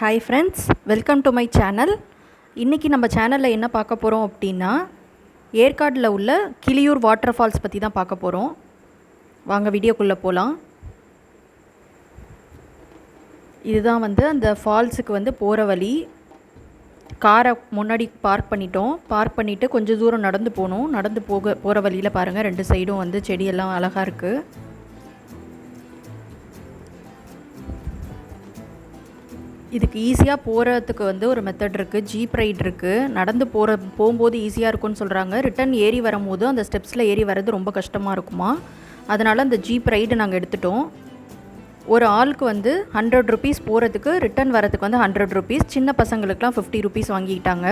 Hi friends, welcome to my channel. இன்றைக்கி நம்ம சேனலில் என்ன பார்க்க போகிறோம் அப்படின்னா, ஏற்காடில் உள்ள கிளியூர் வாட்டர் ஃபால்ஸ் பற்றி தான் பார்க்க போகிறோம். வாங்க வீடியோக்குள்ளே போகலாம். இதுதான் அந்த ஃபால்ஸுக்கு போகிற வழி. காரை முன்னாடி பார்க் பண்ணிட்டோம். பார்க் பண்ணிவிட்டு கொஞ்சம் தூரம் நடந்து போகணும். நடந்து போகிற வழியில் பாருங்கள், ரெண்டு சைடும் செடியெல்லாம் அழகாக இருக்குது. இதுக்கு ஈஸியாக போகிறதுக்கு ஒரு மெத்தட் இருக்குது. ஜீப் ரைட் இருக்குது. நடந்து போகும்போது ஈஸியாக இருக்கும்னு சொல்கிறாங்க. ரிட்டன் ஏறி வரும்போது அந்த ஸ்டெப்ஸில் ஏறி வர்றது ரொம்ப கஷ்டமாக இருக்குமா. அதனால் அந்த ஜீப் ரைடு நாங்கள் எடுத்துட்டோம். ஒரு ஆளுக்கு 100 ருபீஸ் போகிறதுக்கு, ரிட்டன் வரதுக்கு 100 ருபீஸ். சின்ன பசங்களுக்குலாம் 50 ருபீஸ் வாங்கிக்கிட்டாங்க.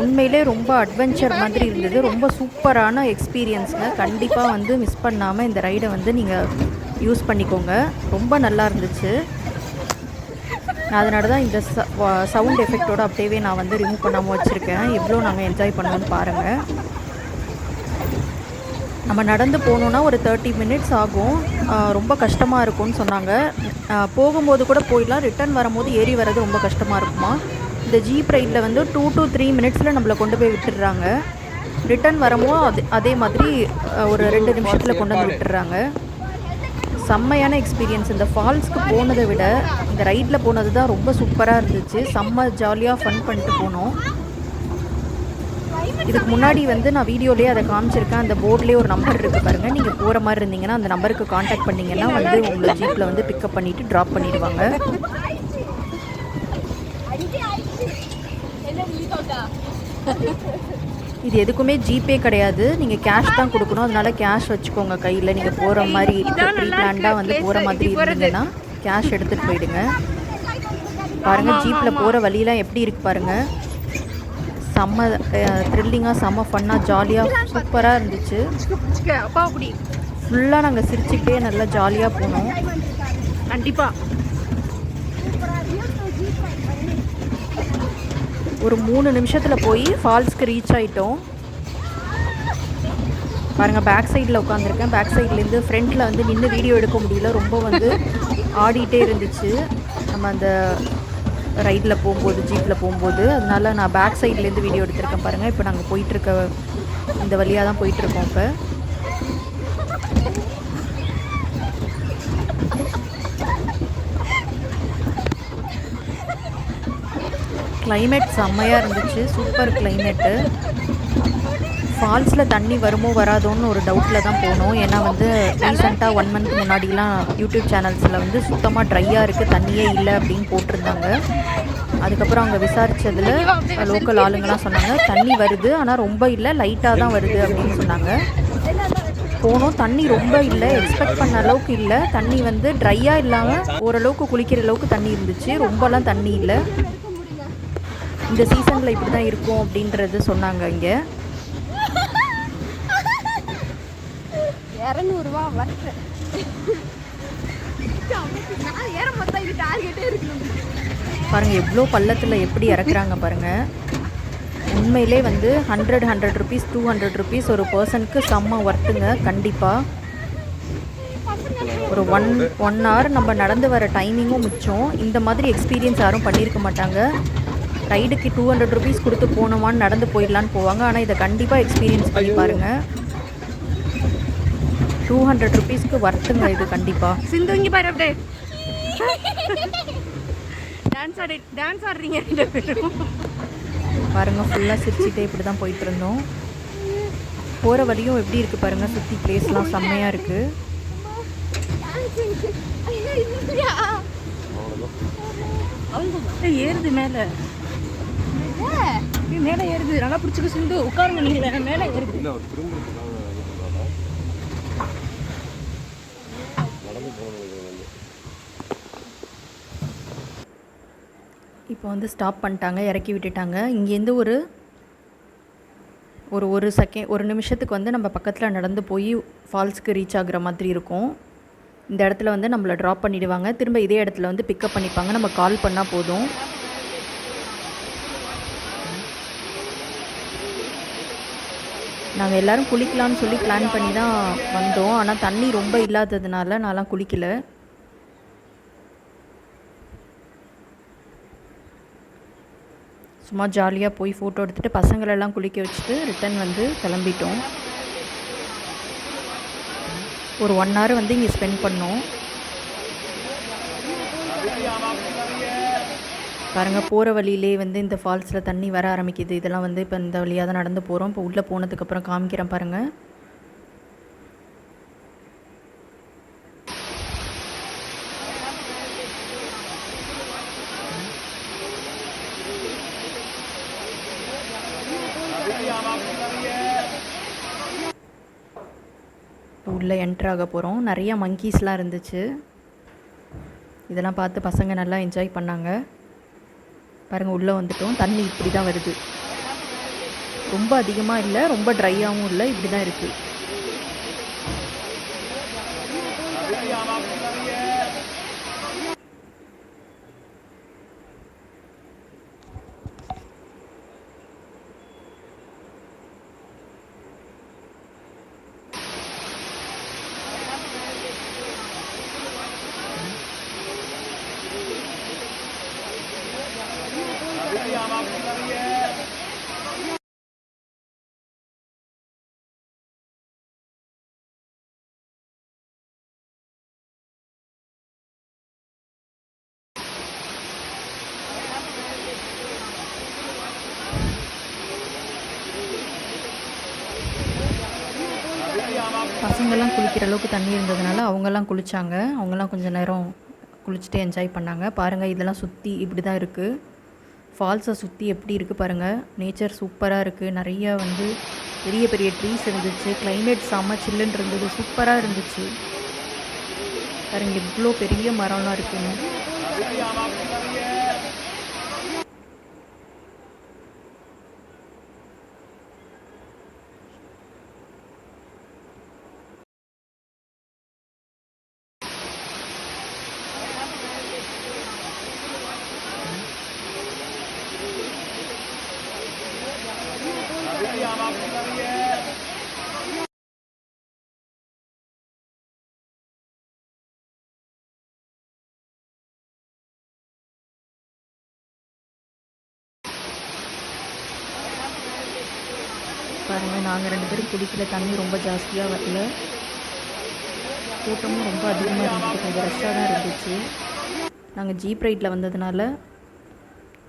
உண்மையிலே ரொம்ப அட்வென்ச்சர் மாதிரி இருந்தது. ரொம்ப சூப்பரான எக்ஸ்பீரியன்ஸுங்க. கண்டிப்பாக மிஸ் பண்ணாமல் இந்த ரைடை நீங்கள் யூஸ் பண்ணிக்கோங்க. ரொம்ப நல்லா இருந்துச்சு. அதனால தான் இந்த சவுண்ட் எஃபெக்டோடு அப்படியே நான் ரிமூவ் பண்ணாமல் வச்சுருக்கேன். எவ்வளோ நாங்கள் என்ஜாய் பண்ணோன்னு பாருங்கள். நம்ம நடந்து போகணுன்னா ஒரு 30 மினிட்ஸ் ஆகும். ரொம்ப கஷ்டமாக இருக்கும்னு சொன்னாங்க. போகும்போது கூட போயிடலாம், ரிட்டன் வரும்போது ஏறி வர்றது ரொம்ப கஷ்டமாக இருக்குமா. இந்த ஜீப் ரைடில் 2 to 3 மினிட்ஸில் நம்மளை கொண்டு போய் விட்டுடுறாங்க. ரிட்டன் வரும்போது அதே மாதிரி ஒரு 2 நிமிஷத்தில் கொண்டு வந்து விட்டுடுறாங்க. செம்மையான எக்ஸ்பீரியன்ஸ். இந்த ஃபால்ஸ்க்கு போனதை விட இந்த ரைடில் போனது தான் ரொம்ப சூப்பராக இருந்துச்சு. செம்ம ஜாலியாக ஃபன் பண்ணிட்டு போனோம். இதுக்கு முன்னாடி நான் வீடியோலேயே அதை காமிச்சிருக்கேன். அந்த போர்ட்லேயே ஒரு நம்பர் இருக்குது பாருங்கள். நீங்கள் போகிற மாதிரி இருந்தீங்கன்னா அந்த நம்பருக்கு காண்டாக்ட் பண்ணிங்கன்னா உங்களை ஜீப்பில் பிக்கப் பண்ணிவிட்டு ட்ராப் பண்ணிடுவாங்க. இது எதுக்குமே ஜிபே கிடையாது. நீங்கள் கேஷ் தான் கொடுக்கணும். அதனால் கேஷ் வச்சுக்கோங்க கையில். நீங்கள் போகிற மாதிரி ப்ரீ பிளான்டாக போகிற மாதிரி இருந்தீங்கன்னா கேஷ் எடுத்துகிட்டு போயிடுங்க. பாருங்கள், ஜீப்பில் போகிற வழியெலாம் எப்படி இருக்குது பாருங்கள். செம்ம த்ரில்லிங்காக, செம்ம ஃபன்னாக, ஜாலியாக, சூப்பராக இருந்துச்சு. ஃபுல்லாக நாங்கள் சிரிச்சுக்கிட்டே நல்லா ஜாலியாக போனோம். கண்டிப்பாக ஒரு 3 நிமிஷத்தில் போய் ஃபால்ஸ்க்கு ரீச் ஆகிட்டோம். பாருங்கள், பேக் சைடில் உட்காந்துருக்கேன். பேக் சைட்லேருந்து ஃப்ரண்ட்டில் நின்று வீடியோ எடுக்க முடியல. ரொம்ப ஆடிட்டே இருந்துச்சு நம்ம அந்த ரைடில் போகும்போது, ஜீப்பில் போகும்போது. அதனால நான் பேக் சைட்லேருந்து வீடியோ எடுத்திருக்கேன். பாருங்கள், இப்போ நாங்கள் போயிட்டுருக்க இந்த வழியாக தான் போயிட்டுருக்கோம். இப்போ கிளைமேட் செம்மையாக இருந்துச்சு. Super climate. ஃபால்ஸில் தண்ணி வருமோ வராதோன்னு ஒரு டவுட்டில் தான் போனோம். ஏன்னா ரீசெண்டாக 1 மந்த் முன்னாடிலாம் யூடியூப் சேனல்ஸில் சுத்தமாக ட்ரையாக இருக்குது, தண்ணியே இல்லை அப்படின்னு போட்டிருந்தாங்க. அதுக்கப்புறம் அவங்க விசாரித்ததில் லோக்கல் ஆளுங்கலாம் சொன்னாங்க, தண்ணி வருது ஆனால் ரொம்ப இல்லை, லைட்டாக தான் வருது அப்படின்னு சொன்னாங்க. போனோம், தண்ணி ரொம்ப இல்லை, எக்ஸ்பெக்ட் பண்ண அளவுக்கு இல்லை. தண்ணி ட்ரையாக இல்லாமல் ஓரளவுக்கு குளிக்கிற அளவுக்கு தண்ணி இருந்துச்சு. ரொம்பலாம் தண்ணி இல்லை. இந்த சீசனில் இப்படி தான் இருக்கும் அப்படின்றது சொன்னாங்க. இங்கே 200 ரூபா பாருங்கள், எவ்வளோ பள்ளத்தில் எப்படி இறக்குறாங்க பாருங்கள். உண்மையிலே 100 ருபீஸ் 200 ருபீஸ் ஒரு பர்சனுக்கு செம்ம ஒர்த்துங்க. கண்டிப்பாக ஒரு 1 hour நம்ம நடந்து வர டைமிங்கும் மிச்சம். இந்த மாதிரி எக்ஸ்பீரியன்ஸ் யாரும் பண்ணியிருக்க மாட்டாங்க. ரைடுக்கு 200 ருபீஸ் கொடுத்து போனோமான்னு நடந்து போயிடலான்னு போவாங்க. ஆனால் இதை கண்டிப்பாக எக்ஸ்பீரியன்ஸ் பண்ணி பாருங்கள். 200 ருபீஸ்க்கு வர்த்துங்க இது கண்டிப்பாக. சிந்து இங்கே பாரு, அப்படியே டான்ஸ் ஆடுறீங்க பாருங்கள். ஃபுல்லாக சிரிச்சிட்டே இப்படி தான் போயிட்டு இருந்தோம். போகிற வழியும் எப்படி இருக்குது பாருங்கள். சுற்றி பிளேஸ்லாம் செம்மையாக இருக்குது. ஏறுது மேலே மேலே ஏறுது. நல்லா பிடிச்சிக்க சிந்து, உட்காருங்க. நீங்கள் மேலே ஏறுது. இப்போ ஸ்டாப் பண்ணிட்டாங்க, இறக்கி விட்டுட்டாங்க. இங்கேருந்து ஒரு நிமிஷத்துக்கு நம்ம பக்கத்தில் நடந்து போய் ஃபால்ஸ்க்கு ரீச் ஆகுற மாதிரி இருக்கும். இந்த இடத்துல நம்மளை ட்ராப் பண்ணிவிடுவாங்க. திரும்ப இதே இடத்துல பிக்கப் பண்ணிப்பாங்க. நம்ம கால் பண்ணால் போதும். நாங்கள் எல்லோரும் குளிக்கலான்னு சொல்லி பிளான் பண்ணி தான் வந்தோம். ஆனால் தண்ணி ரொம்ப இல்லாததுனால நான்லாம் குளிக்கலை. சும்மா ஜாலியாக போய் ஃபோட்டோ எடுத்துகிட்டு பசங்களெல்லாம் குளிக்க வச்சுட்டு ரிட்டன் வந்து கிளம்பிட்டோம். ஒரு 1 hour வந்து இங்கே ஸ்பெண்ட் பண்ணோம். பாருங்கள், போகிற வழியிலே வந்து இந்த ஃபால்ஸில் தண்ணி வர ஆரம்பிக்குது. இதெல்லாம் வந்து இப்போ இந்த வழியாக தான் நடந்து போகிறோம். இப்போ உள்ளே போனதுக்கப்புறம் காமிக்கிறேன் பாருங்கள். உள்ளே என்ட்ரு ஆக போகிறோம். நிறையா மங்கீஸ்லாம் இருந்துச்சு. இதெல்லாம் பார்த்து பசங்க நல்லா என்ஜாய் பண்ணாங்க. பாருங்கள், உள்ளே வந்துட்டோம். தண்ணி இப்படி தான் வருது. ரொம்ப அதிகமாக இல்லை, ரொம்ப ட்ரையாகவும் இல்லை, இப்படி தான் இருக்குது. பசங்கள்லாம் குளிக்கிற அளவுக்கு தண்ணி இருந்ததுனால அவங்கெல்லாம் குளித்தாங்க. அவங்கெல்லாம் கொஞ்சம் நேரம் குளிச்சுட்டு என்ஜாய் பண்ணாங்க. பாருங்கள், இதெல்லாம் சுற்றி இப்படி தான் இருக்குது. ஃபால்ஸை சுற்றி எப்படி இருக்குது பாருங்கள். நேச்சர் சூப்பராக இருக்குது. நிறையா வந்து பெரிய பெரிய ட்ரீஸ் இருந்துச்சு. கிளைமேட் செம்ம சில்லுன்னு இருந்தது. சூப்பராக இருந்துச்சு. பாருங்கள், இவ்வளோ பெரிய மரம்லாம் இருக்குன்னு. பாருங்கள், நாங்கள் 2 பேரும் குடிக்கல. தண்ணி ரொம்ப ஜாஸ்தியாக வரல. கூட்டமும் ரொம்ப அதிகமாக இருந்துச்சு. கொஞ்சம் ரஷ்ஷாக தான் இருந்துச்சு. நாங்கள் ஜீப் ரைட்டில் வந்ததுனால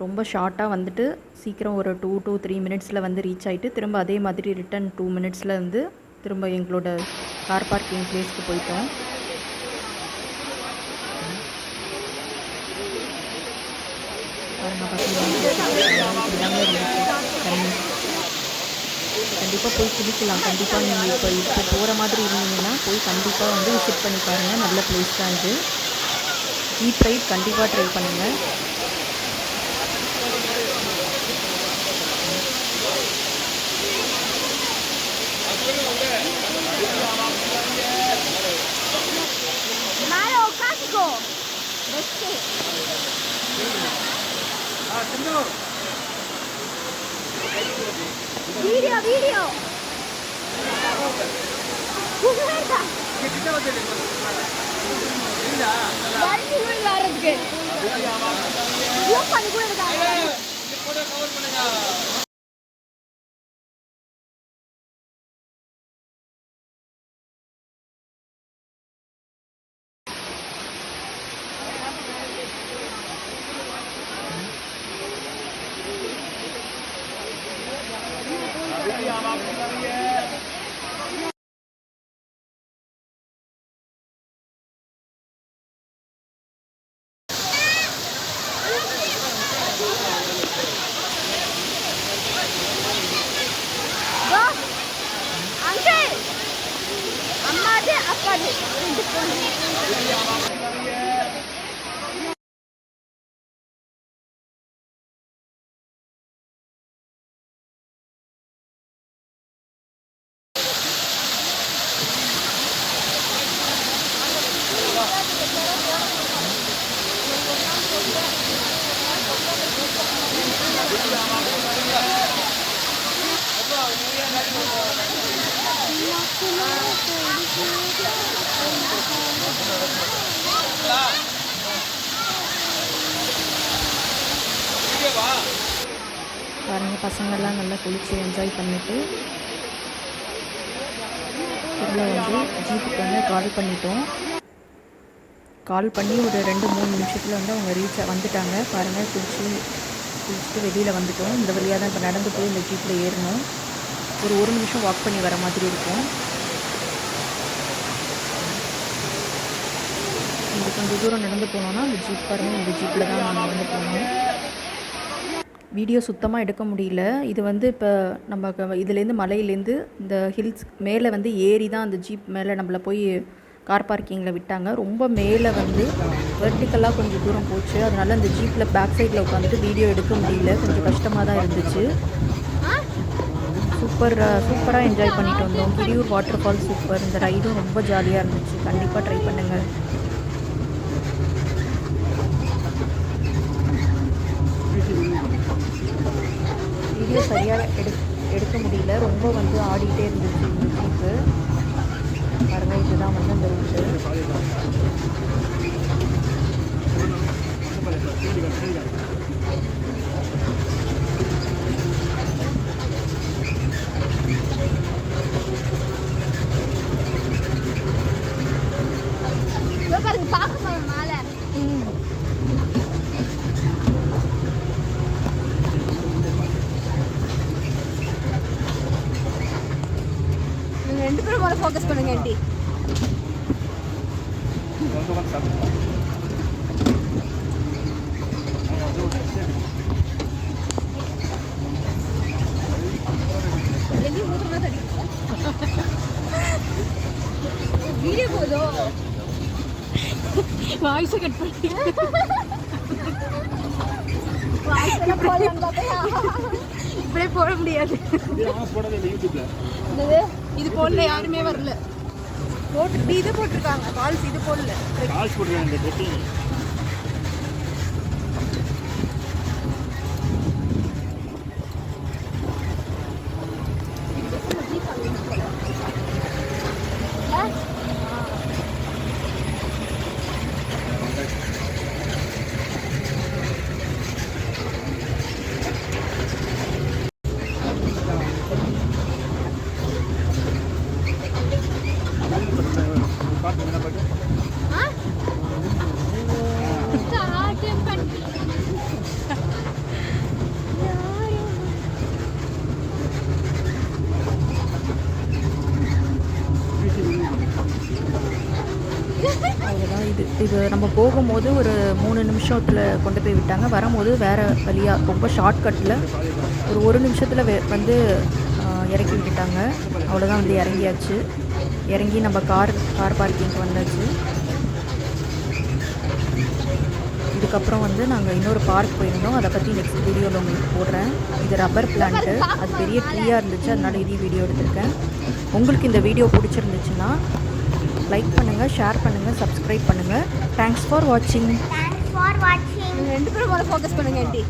ரொம்ப ஷார்ட்டாக வந்துட்டு சீக்கிரம் ஒரு 2 to 3 minutesல வந்து ரீச் ஆகிட்டு திரும்ப அதே மாதிரி ரிட்டன் 2 minutesல வந்து திரும்ப எங்களோட கார் பார்க்கிங் பிளேஸ்க்கு போயிட்டோம். பாருங்கள், பசங்க கண்டிப்பாக போய் குளிக்கலாம். கண்டிப்பாக நீங்கள் இப்போ போகிற மாதிரி இருந்தீங்கன்னா போய் கண்டிப்பாக வந்து விசிட் பண்ணி பாருங்கள். நல்ல பிளேஸ் தான் இது. ஜீப் ரைட் கண்டிப்பாக ட்ரை பண்ணுங்கள். வீடியோ பாருங்கள் பசங்கள்லாம் நல்லா குளித்து என்ஜாய் பண்ணிவிட்டு இதில் வந்து ஜீப்புக்கு வந்து கால் பண்ணிட்டோம். கால் பண்ணி ஒரு 2-3 நிமிஷத்தில் வந்து அவங்க வந்துட்டாங்க. பாருங்கள் குளிச்சுட்டு வெளியில் வந்துட்டோம். இந்த வழியாக தான் இப்போ நடந்து போய் இந்த ஜீப்பில் ஏறணும். ஒரு நிமிஷம் வாக் பண்ணி வர மாதிரி இருக்கும். இங்கே கொஞ்சம் தூரம் நடந்து போனோன்னா அந்த ஜீப் பாருங்கள், இந்த ஜீப்பில் தான் நாங்கள் வந்து போனோம். வீடியோ சுத்தமாக எடுக்க முடியல. இது வந்து இப்போ நம்ம இதுலேருந்து மலையிலேருந்து இந்த ஹில்ஸ் மேலே வந்து ஏறி தான் அந்த ஜீப் மேலே நம்மளை போய் கார் பார்க்கிங்கில் விட்டாங்க. ரொம்ப மேலே வந்து வெர்டிக்கலாக கொஞ்சம் தூரம் போச்சு. அதனால் அந்த ஜீப்பில் பேக் சைடில் உட்காந்துட்டு வீடியோ எடுக்க முடியல. கொஞ்சம் கஷ்டமாக தான் இருந்துச்சு. சூப்பராக என்ஜாய் பண்ணிட்டு வந்தோம். கிரியூர் வாட்டர் ஃபால் சூப்பர். இந்த ரைடும் ரொம்ப ஜாலியாக இருந்துச்சு. கண்டிப்பாக ட்ரை பண்ணுங்கள். வீடியோ சரியாக எடுக்க முடியல. ரொம்ப வந்து ஆடிட்டே இருந்துச்சு இந்த ஜீப்பு. பாருங்கள், இதுதான் வந்து அந்த ரூட்டு. ரெண்டு பேரும் மேலே ஃபோக்கஸ் பண்ணுங்க ஆண்டி. வீடியோ போதும் வாய்ஸை கட் பண்ணி இப்படியே போட முடியாது. இது போடல, யாருமே வரல. போட்டு இது போட்டிருக்காங்க கால்ஸ், இது போடல. கால்ஸ் போட்டுருக்காங்க. அவ்வளோதான். இது நம்ம போகும்போது ஒரு 3 நிமிஷத்தில் கொண்டு போய் விட்டாங்க. வரும்போது வேறு வழியாக ரொம்ப ஷார்ட்கட்டில் ஒரு நிமிஷத்தில் வந்து இறக்கி விட்டுட்டாங்க. அவ்வளோதான், வந்து இறங்கியாச்சு. இறங்கி நம்ம கார் பார்க்கிங்க்கு வந்தாச்சு. இதுக்கப்புறம் வந்து நாங்கள் இன்னொரு பார்க் போயிருந்தோம். அதை பற்றி நெக்ஸ்ட் வீடியோவில் உங்களுக்கு போடுறேன். இது ரப்பர் பிளான்ட்டு, அது பெரிய ட்ரீயாக இருந்துச்சு. அதனால் இதையும் வீடியோ எடுத்திருக்கேன். உங்களுக்கு இந்த வீடியோ பிடிச்சிருந்துச்சுன்னா லைக் பண்ணுங்கள், ஷேர் பண்ணுங்கள், சப்ஸ்கிரைப் பண்ணுங்கள். தேங்க்ஸ் ஃபார் வாட்சிங். ரெண்டு பேரும் மேலே ஃபோக்கஸ் பண்ணுங்க ஆண்டி.